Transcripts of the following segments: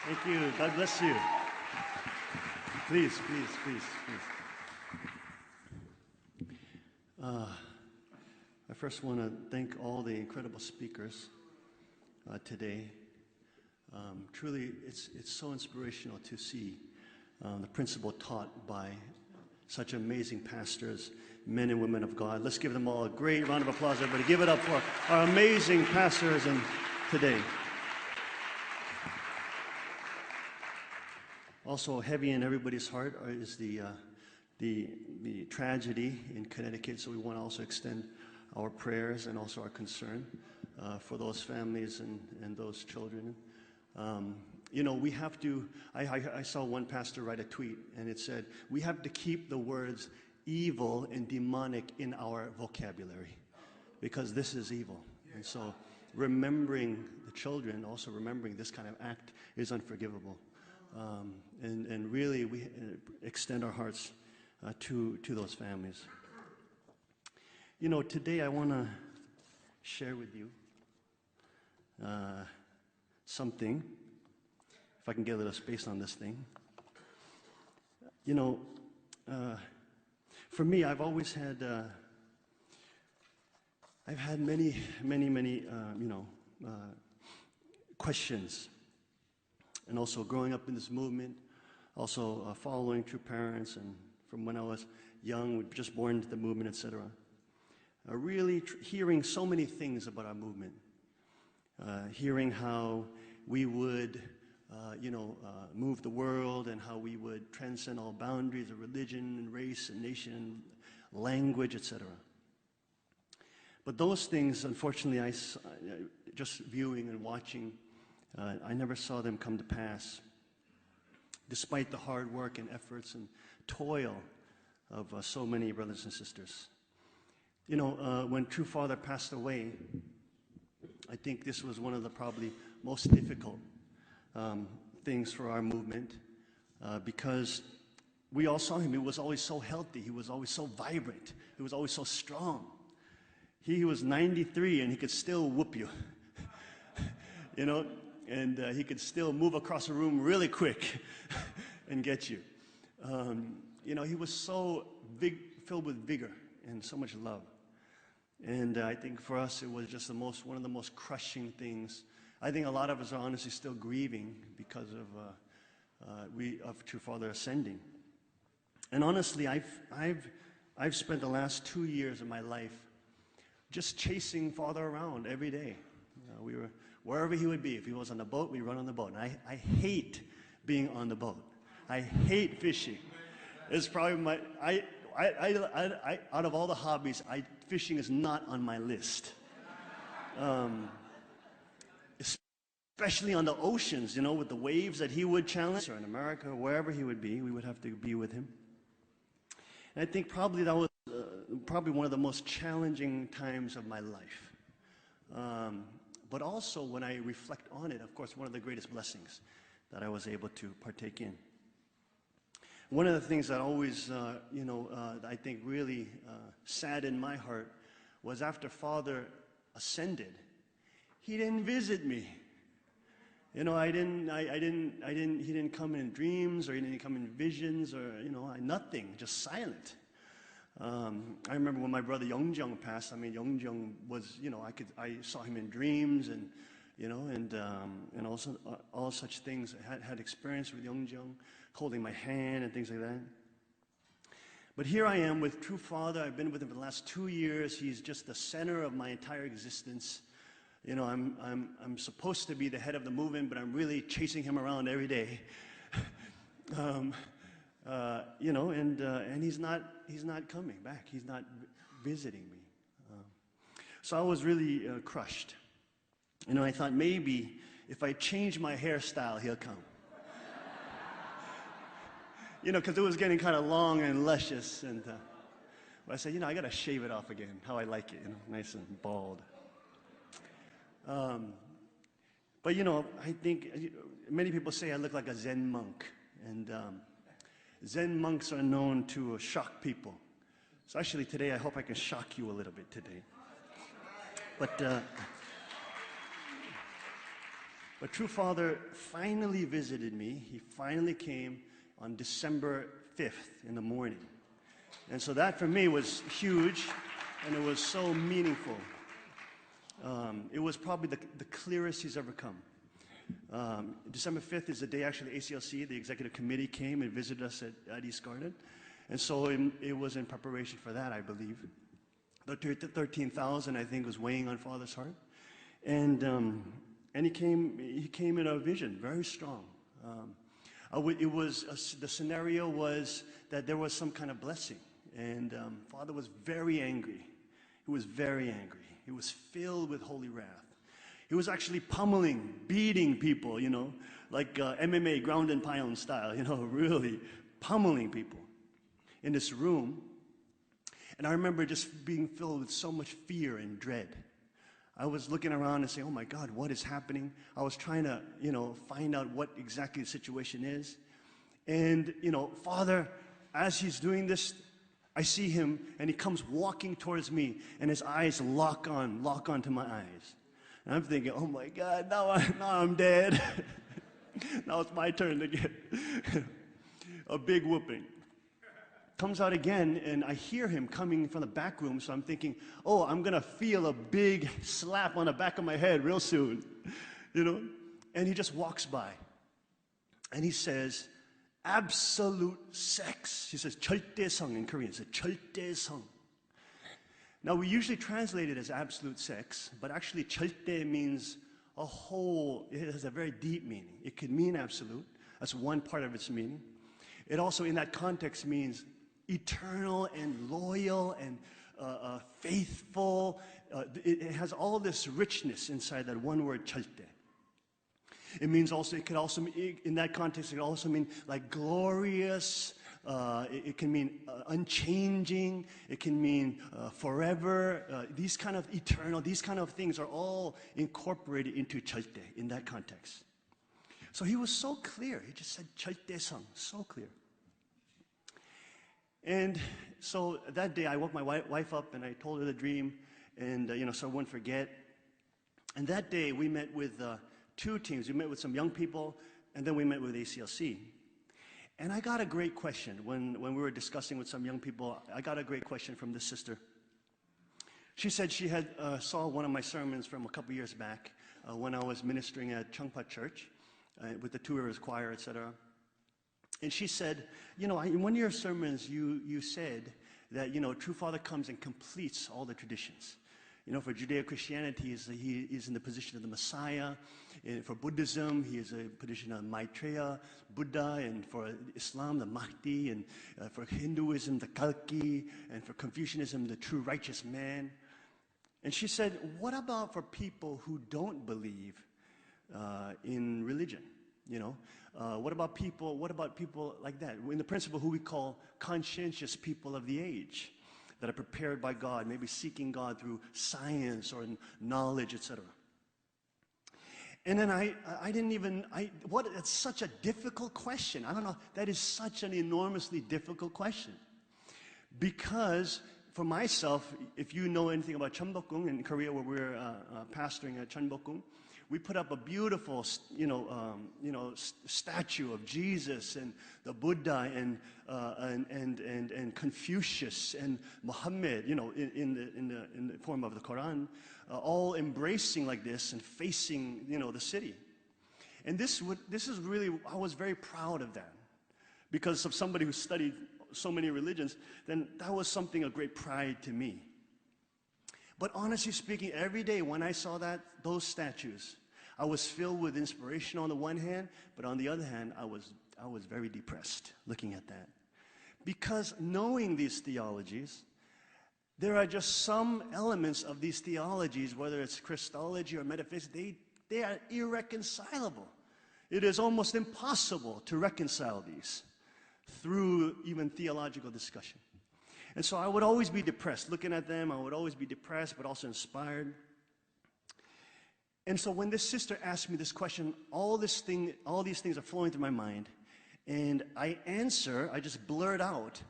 Thank you. God bless you. Please, please, please, please. I first want to thank all the incredible speakers today. Truly, it's so inspirational to see the principle taught by such amazing pastors, men and women of God. Let's give them all a great round of applause, everybody. Give it up for our amazing pastors today. Also heavy in everybody's heart is the tragedy in Connecticut, so we want to also extend our prayers and also our concern for those families and those children. You know, we have to, I saw one pastor write a tweet, and it said, we have to keep the words evil and demonic in our vocabulary, because this is evil. And so remembering the children, also remembering this kind of act is unforgivable. And really, we extend our hearts to those families. You know, today I want to share with you something, if I can get a little space on this thing. You know, for me, I've always had, I've had many, questions. And also growing up in this movement, also following true parents, and from when I was young, just born into the movement, etc. Really hearing so many things about our movement. Hearing how we would, move the world, and how we would transcend all boundaries of religion and race and nation and language, etc. But those things, unfortunately, just viewing and watching, I never saw them come to pass, despite the hard work and efforts and toil of so many brothers and sisters. You know, when True Father passed away, I think this was one of the probably most difficult things for our movement, because we all saw him. He was always so healthy. He was always so vibrant. He was always so strong. He was 93 and he could still whoop you, you know, and he could still move across a room really quick and get you. You know, he was so filled with vigor and so much love. And I think for us, it was just one of the most crushing things. I think a lot of us are honestly still grieving because of True Father ascending. And honestly, I've spent the last 2 years of my life just chasing Father around every day. We were wherever he would be. If he was on the boat, we run on the boat. And I hate being on the boat. I hate fishing. It's probably out of all the hobbies, fishing is not on my list. Especially on the oceans, you know, with the waves that he would challenge, or in America, or wherever he would be, we would have to be with him. And I think probably that was probably one of the most challenging times of my life. But also, when I reflect on it, of course, one of the greatest blessings that I was able to partake in. One of the things that always, I think really saddened my heart was after Father ascended, he didn't visit me. You know, he didn't come in dreams, or he didn't come in visions, or, you know, nothing, just silent. I remember when my brother Yongjung passed. I mean, Yongjung was, you know, I saw him in dreams, and, you know, and also all such things. I had experience with Yongjung, holding my hand and things like that. But here I am with True Father. I've been with him for the last 2 years. He's just the center of my entire existence. You know, I'm supposed to be the head of the movement, but I'm really chasing him around every day. You know, and he's not coming back. He's not visiting me. So I was really crushed. You know, I thought maybe if I change my hairstyle, he'll come. You know, because it was getting kind of long and luscious, and but I said, you know, I got to shave it off again, how I like it, you know, nice and bald. But you know, I think many people say I look like a Zen monk, and Zen monks are known to shock people. So actually today, I hope I can shock you a little But True Father finally visited me. He finally came on December 5th in the morning. And so that for me was huge, and it was so meaningful. It was probably the clearest he's ever come. December 5th is the day actually the ACLC, the executive committee, came and visited us at East Garden. And so it was in preparation for that, I believe. The 13,000, I think, was weighing on Father's heart. And he came in a vision, very strong. The scenario was that there was some kind of blessing. And Father was very angry. He was very angry. He was filled with holy wrath. He was actually pummeling, beating people, like MMA, ground and pound style, really pummeling people in this room. And I remember just being filled with so much fear and dread. I was looking around and saying, oh my God, what is happening? I was trying to, find out what exactly the situation is. And, Father, as he's doing this, I see him, and he comes walking towards me, and his eyes lock onto my eyes. And I'm thinking, oh my God, now I'm dead. Now it's my turn to get a big whooping. Comes out again, and I hear him coming from the back room, so I'm thinking, oh, I'm going to feel a big slap on the back of my head real soon, And he just walks by, and he says, absolute sex. He says, 절대성 in Korean. He says, 절대성. Now, we usually translate it as absolute sex, but actually, 절대 means a whole. It has a very deep meaning. It could mean absolute. That's one part of its meaning. It also, in that context, means eternal and loyal and faithful. It has all this richness inside that one word, 절대. It could also, in that context, it could also mean like glorious. It can mean unchanging. It can mean forever. These kind of eternal, these kind of things are all incorporated into 절대 in that context. So he was so clear. He just said 절대성, so clear. And so that day I woke my wife up and I told her the dream, and so I wouldn't forget. And that day we met with two teams. We met with some young people, and then we met with ACLC. And I got a great question when we were discussing with some young people. I got a great question from this sister. She said she had saw one of my sermons from a couple years back when I was ministering at Chungpa Church with the Two Rivers Choir, etc. And she said, in one of your sermons, you said that, True Father comes and completes all the traditions. For Judeo-Christianity, he is in the position of the Messiah. And for Buddhism, he is a position of Maitreya, Buddha. And for Islam, the Mahdi. And for Hinduism, the Kalki. And for Confucianism, the true righteous man. And she said, what about for people who don't believe in religion? What about people like that? In the principle, who we call conscientious people of the age, that are prepared by God, maybe seeking God through science or knowledge, etc. And then it's such a difficult question. I don't know, that is such an enormously difficult question. Because for myself, if you know anything about Cheonbokgung in Korea, where we're pastoring at Cheonbokgung, we put up a beautiful, statue of Jesus and the Buddha and Confucius and Muhammad, in the form of the Quran, all embracing like this and facing, the city. And this is really, I was very proud of that, because of somebody who studied so many religions. Then that was something of great pride to me. But honestly speaking, every day when I saw those statues, I was filled with inspiration on the one hand, but on the other hand, I was very depressed looking at that. Because knowing these theologies, there are just some elements of these theologies, whether it's Christology or metaphysics, they are irreconcilable. It is almost impossible to reconcile these through even theological discussion. And so I would always be depressed. Looking at them, I would always be depressed, but also inspired. And so when this sister asked me this question, all these things are flowing through my mind. And I just blurt out,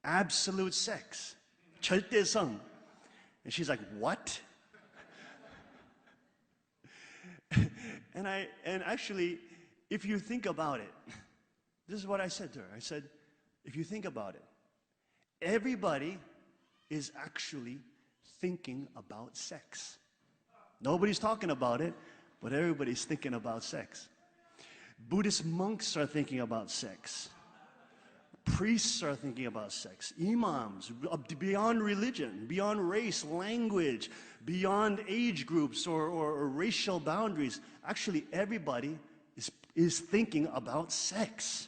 absolute sex, 절대성. And she's like, what? And actually, if you think about it, this is what I said to her. I said, if you think about it, everybody is actually thinking about sex. Nobody's talking about it, but everybody's thinking about sex. Buddhist monks are thinking about sex. Priests are thinking about sex. Imams, beyond religion, beyond race, language, beyond age groups or racial boundaries. Actually, everybody is thinking about sex.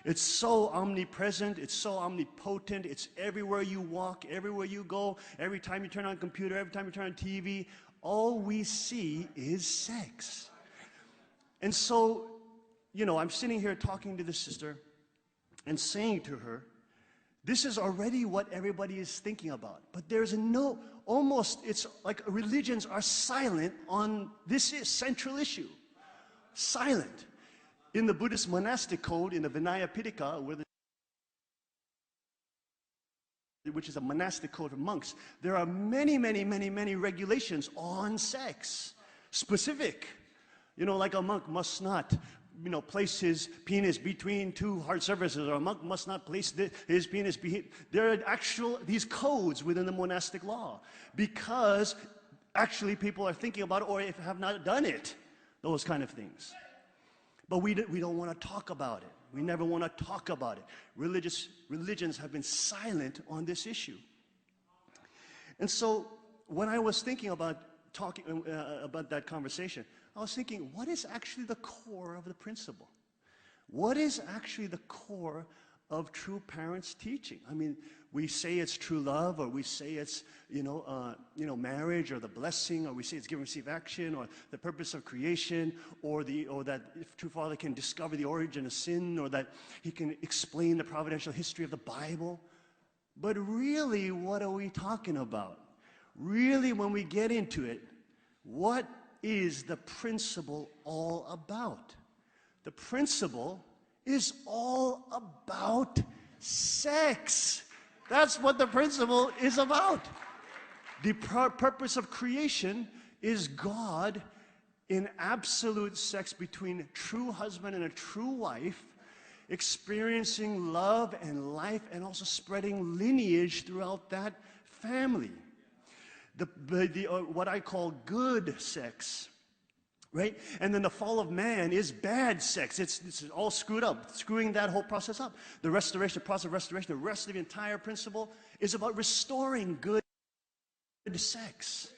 It's so omnipresent, it's so omnipotent, it's everywhere you walk, everywhere you go, every time you turn on a computer, every time you turn on TV, all we see is sex. And so, you know, I'm sitting here talking to the sister and saying to her, this is already what everybody is thinking about. But there's it's like religions are silent on this central issue. Silent. In the Buddhist monastic code, in the Vinaya Pitaka, which is a monastic code for monks, there are many regulations on sex. Specific. You know, like a monk must not, you know, place his penis between two heart surfaces, or a monk must not place his penis there are these codes within the monastic law, because actually people are thinking about it, or if have not done it, those kind of things. But we don't want to talk about it. We never want to talk about it. Religions have been silent on this issue. And so when I was thinking about talking about that conversation, I was thinking, what is actually the core of the principle? What is actually the core of true parents' teaching? I mean, we say it's true love, or we say it's, marriage, or the blessing, or we say it's give and receive action, or the purpose of creation, or that if true father can discover the origin of sin, or that he can explain the providential history of the Bible. But really, what are we talking about? Really, when we get into it, what is the principle all about? The principle is all about sex. That's what the principle is about. The purpose of creation is God in absolute sex between a true husband and a true wife, experiencing love and life, and also spreading lineage throughout that family. What I call good sex, right? And then the fall of man is bad sex. It's all screwed up, screwing that whole process up. The process of restoration, the rest of the entire principle is about restoring good sex.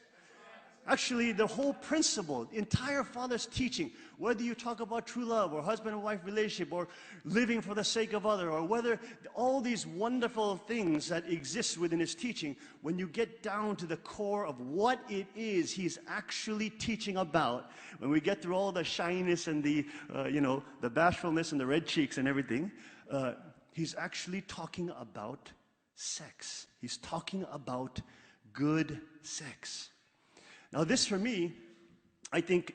Actually, the whole principle, the entire Father's teaching, whether you talk about true love, or husband and wife relationship, or living for the sake of other, or whether all these wonderful things that exist within his teaching, when you get down to the core of what it is he's actually teaching about, when we get through all the shyness and the bashfulness and the red cheeks and everything, he's actually talking about sex. He's talking about good sex. Now, this for me, I think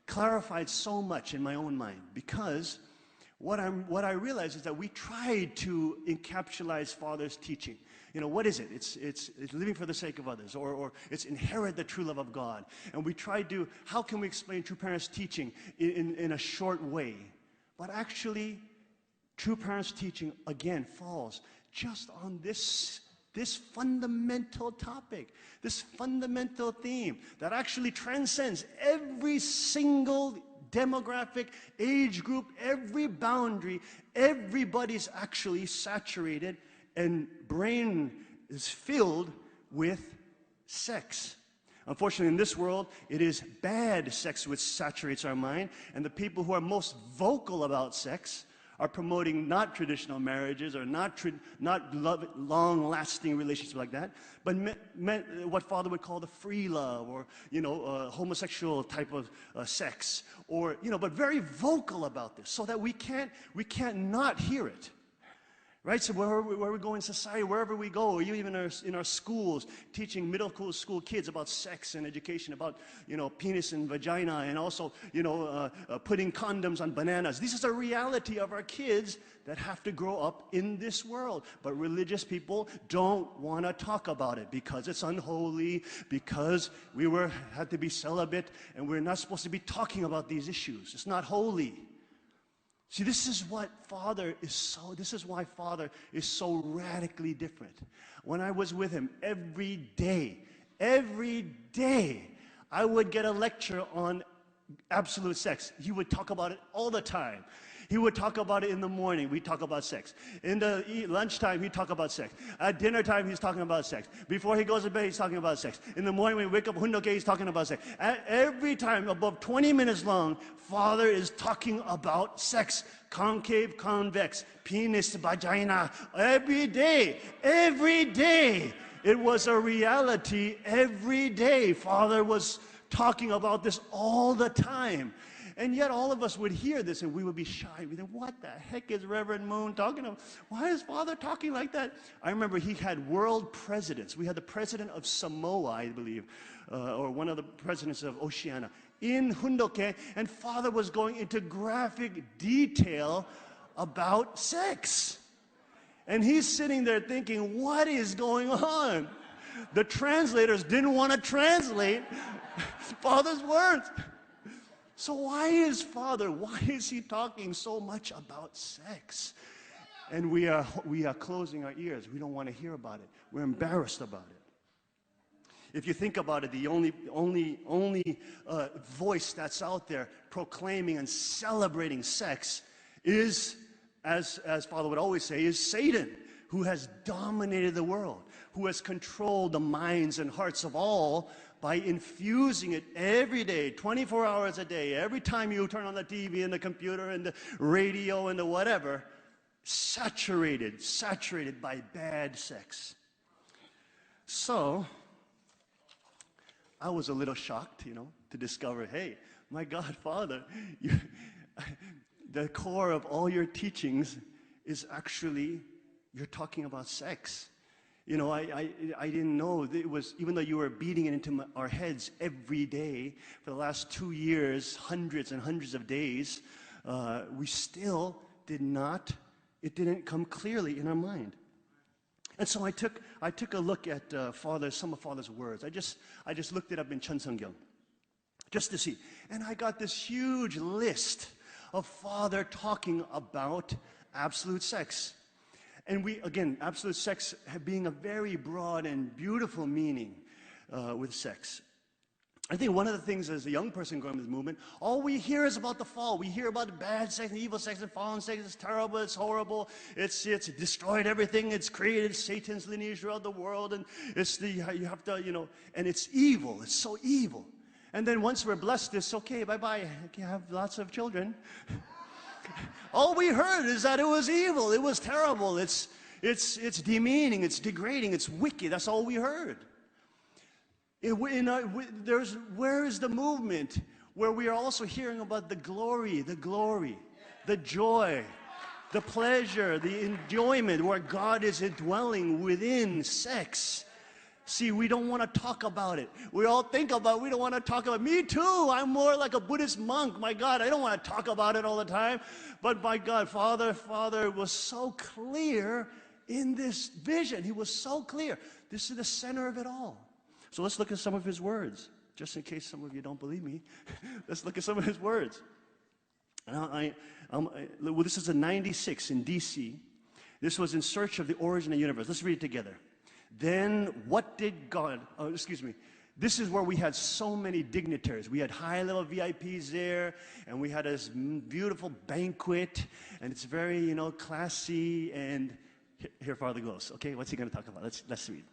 clarified so much in my own mind, because what I realized is that we tried to encapsulate Father's teaching. You know, what is it? It's living for the sake of others, or it's inherit the true love of God. And we tried to, how can we explain true parents' teaching in a short way? But actually, true parents' teaching, again, falls just on this fundamental topic, this fundamental theme that actually transcends every single demographic, age group, every boundary. Everybody's actually saturated, and brain is filled with sex. Unfortunately, in this world, it is bad sex which saturates our mind, and the people who are most vocal about sex are promoting not traditional marriages, or not long-lasting relationships like that, but what Father would call the free love, or homosexual type of sex, but very vocal about this, so that we can't not hear it, Right? So where we go in society, wherever we go, or even in our schools, teaching middle school kids about sex and education, about, penis and vagina, and also, putting condoms on bananas. This is a reality of our kids that have to grow up in this world. But religious people don't want to talk about it because it's unholy, because we had to be celibate, and we're not supposed to be talking about these issues. It's not holy. See, this is why Father is so radically different. When I was with him every day, I would get a lecture on absolute sex. He would talk about it all the time. He would talk about it in the morning. We'd talk about sex. In the lunchtime, he'd talk about sex. At dinner time, he's talking about sex. Before he goes to bed, he's talking about sex. In the morning, when we wake up, he's talking about sex. Every time, above 20 minutes long, Father is talking about sex. Concave, convex, penis, vagina. Every day. It was a reality every day. Father was talking about this all the time. And yet all of us would hear this and we would be shy. We'd think, what the heck is Reverend Moon talking about? Why is Father talking like that? I remember he had world presidents. We had the president of Samoa, I believe, or one of the presidents of Oceania, in Hundoke, and Father was going into graphic detail about sex. And he's sitting there thinking, what is going on? The translators didn't want to translate Father's words. So why is he talking so much about sex? And we are closing our ears. We don't want to hear about it. We're embarrassed about it. If you think about it, the only voice that's out there proclaiming and celebrating sex is, as Father would always say, is Satan, who has dominated the world, who has controlled the minds and hearts of all by infusing it every day, 24 hours a day, every time you turn on the TV and the computer and the radio and the whatever, saturated by bad sex. So I was a little shocked, to discover, hey, my God, Father, the core of all your teachings is actually, you're talking about sex. I didn't know that it was, even though you were beating it into our heads every day for the last 2 years, hundreds and hundreds of days, we still it didn't come clearly in our mind. And so I took a look at some of Father's words. I just looked it up in Cheonseongeong just to see. And I got this huge list of Father talking about absolute sex. And absolute sex being a very broad and beautiful meaning with sex. I think one of the things as a young person going with this movement, all we hear is about the fall. We hear about bad sex and evil sex and fallen sex. It's terrible, it's horrible, it's destroyed everything, it's created Satan's lineage throughout the world, and you have to, and it's evil, it's so evil. And then once we're blessed, it's okay, bye-bye, I can have lots of children. All we heard is that it was evil, it was terrible, it's demeaning, it's degrading, it's wicked. That's all we heard. Where is the movement where we are also hearing about the glory, the joy, the pleasure, the enjoyment, where God is indwelling within sex? See, we don't want to talk about it. We all think about it. We don't want to talk about it. Me too. I'm more like a Buddhist monk. My God, I don't want to talk about it all the time. But my God, Father was so clear in this vision. He was so clear. This is the center of it all. So let's look at some of his words. Just in case some of you don't believe me, let's look at some of his words. Well, this is in 96 in D.C. This was In Search of the Origin of the Universe. Let's read it together. Then what did God, this is where we had so many dignitaries. We had high-level VIPs there, and we had this beautiful banquet, and it's very, classy, and here Father goes. Okay, what's he going to talk about? Let's read.